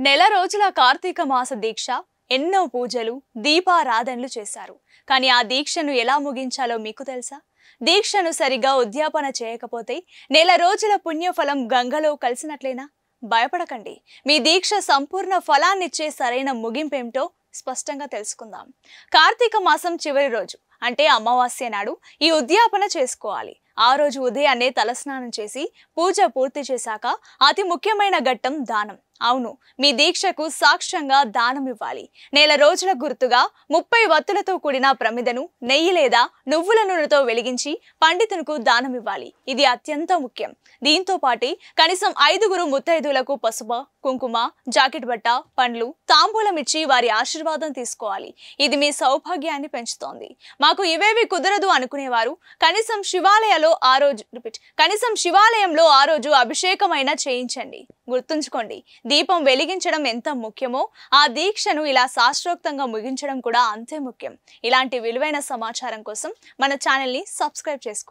నెల రోజుల కార్తీక మాస దీక్ష ఎన్నో పూజలు దీపారాధనలు చేశారు. కానీ ఆ దీక్షను ఎలా ముగించాలో మీకు తెలుసా? దీక్షను సరిగా ఉద్యాపన చేయకపోతే నెల రోజుల పుణ్యఫలం గంగలో కలిసినట్లేనా? భయపడకండి, మీ దీక్ష సంపూర్ణ ఫలాన్నిచ్చే సరైన ముగింపేమిటో స్పష్టంగా తెలుసుకుందాం. కార్తీక మాసం చివరి రోజు అంటే అమావాస్య నాడు ఈ ఉద్యాపన చేసుకోవాలి. ఆ రోజు ఉదయాన్నే తలస్నానం చేసి పూజ పూర్తి చేశాక అతి ముఖ్యమైన ఘట్టం దానం. అవును, మీ దీక్షకు సాక్ష్యంగా దానం ఇవ్వాలి. నెల రోజుల గుర్తుగా 30 వత్తులతో కూడిన ప్రమిదను నెయ్యి లేదా నువ్వుల నూనెతో వెలిగించి పండితునికి దానం ఇవ్వాలి. ఇది అత్యంత ముఖ్యం. దీంతో పాటు కనీసం 5 ముత్తైదులకు పసుపు, కుంకుమ, జాకెట్ బట్ట, పండ్లు, తాంబూలం ఇచ్చి వారి ఆశీర్వాదం తీసుకోవాలి. ఇది మీ సౌభాగ్యాన్ని పెంచుతోంది. మాకు ఇవేవి కుదరదు అనుకునేవారు కనీసం శివాలయంలో ఆ రోజు అభిషేకమైనా చేయించండి. గుర్తుంచుకోండి, దీపం వెలిగించడం ఎంత ముఖ్యమో ఆ దీక్షను ఇలా శాస్త్రోక్తంగా ముగించడం కూడా అంతే ముఖ్యం. ఇలాంటి విలువైన సమాచారం కోసం మన ఛానల్ని సబ్స్క్రైబ్ చేసుకోండి.